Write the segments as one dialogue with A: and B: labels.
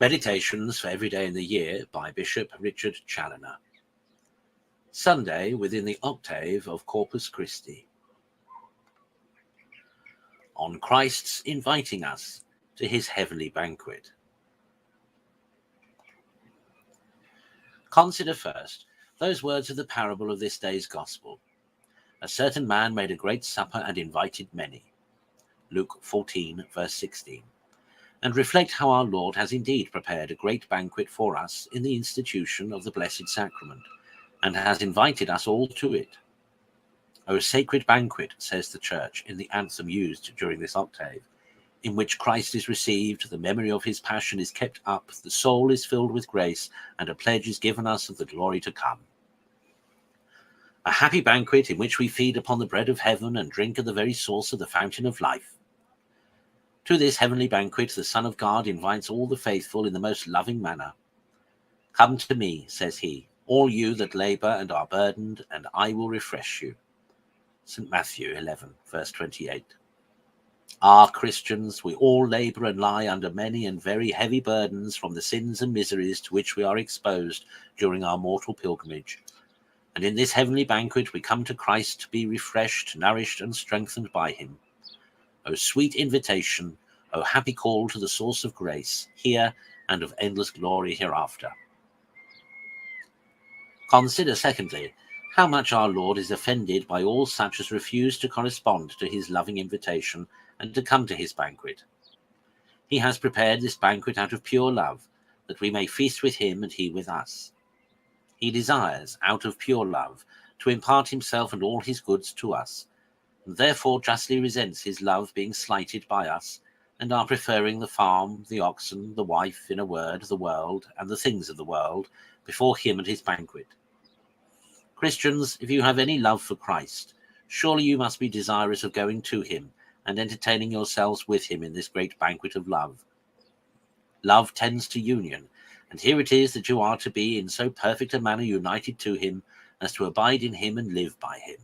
A: Meditations for Every Day in the Year by Bishop Richard Challoner. Sunday within the octave of Corpus Christi. On Christ's inviting us to his heavenly banquet. Consider first those words of the parable of this day's gospel. A certain man made a great supper and invited many. Luke 14, verse 16. And reflect how our Lord has indeed prepared a great banquet for us in the institution of the Blessed Sacrament, and has invited us all to it. O sacred banquet, says the Church in the anthem used during this octave, in which Christ is received, the memory of his passion is kept up, the soul is filled with grace, and a pledge is given us of the glory to come. A happy banquet in which we feed upon the bread of heaven and drink at the very source of the fountain of life. To this heavenly banquet the Son of God invites all the faithful in the most loving manner. Come to me, says he, all you that labour and are burdened, and I will refresh you. St. Matthew 11, verse 28. Ah, Christians, we all labour and lie under many and very heavy burdens from the sins and miseries to which we are exposed during our mortal pilgrimage. And in this heavenly banquet we come to Christ to be refreshed, nourished, and strengthened by him. O sweet invitation, O happy call to the source of grace, here and of endless glory hereafter. Consider, secondly, how much our Lord is offended by all such as refuse to correspond to his loving invitation and to come to his banquet. He has prepared this banquet out of pure love, that we may feast with him and he with us. He desires, out of pure love, to impart himself and all his goods to us, and therefore justly resents his love being slighted by us, and our preferring the farm, the oxen, the wife, in a word, the world, and the things of the world, before him and his banquet. Christians, if you have any love for Christ, surely you must be desirous of going to him and entertaining yourselves with him in this great banquet of love. Love tends to union, and here it is that you are to be in so perfect a manner united to him as to abide in him and live by him.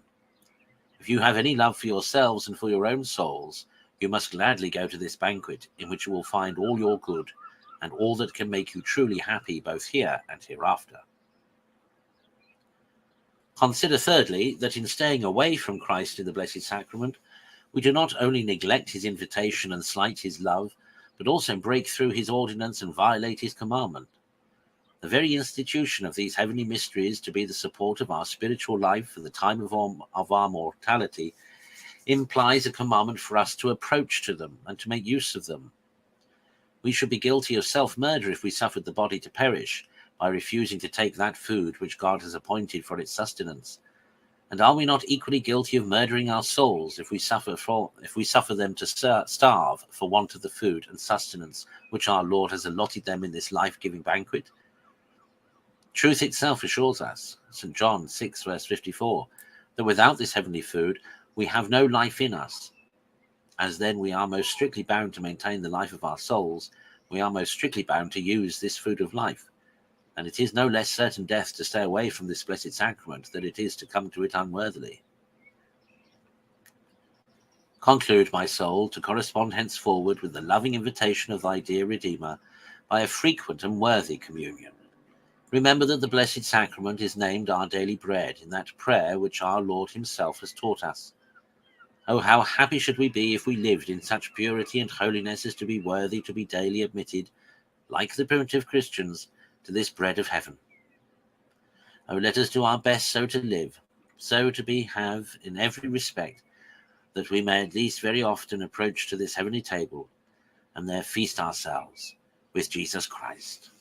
A: If you have any love for yourselves and for your own souls, you must gladly go to this banquet, in which you will find all your good, and all that can make you truly happy both here and hereafter. Consider thirdly, that in staying away from Christ in the Blessed Sacrament, we do not only neglect his invitation and slight his love, but also break through his ordinance and violate his commandment. The very institution of these heavenly mysteries to be the support of our spiritual life for the time of our mortality implies a commandment for us to approach to them and to make use of them. We should be guilty of self-murder if we suffered the body to perish by refusing to take that food which God has appointed for its sustenance. And are we not equally guilty of murdering our souls if we suffer them to starve for want of the food and sustenance which our Lord has allotted them in this life-giving banquet? Truth itself assures us, St. John 6, verse 54, that without this heavenly food, we have no life in us. As then we are most strictly bound to maintain the life of our souls, we are most strictly bound to use this food of life. And it is no less certain death to stay away from this blessed sacrament than it is to come to it unworthily. Conclude, my soul, to correspond henceforward with the loving invitation of thy dear Redeemer by a frequent and worthy communion. Remember that the Blessed Sacrament is named our daily bread in that prayer which our Lord himself has taught us. Oh, how happy should we be if we lived in such purity and holiness as to be worthy to be daily admitted, like the primitive Christians, to this bread of heaven. Oh, let us do our best so to live, so to have in every respect, that we may at least very often approach to this heavenly table and there feast ourselves with Jesus Christ.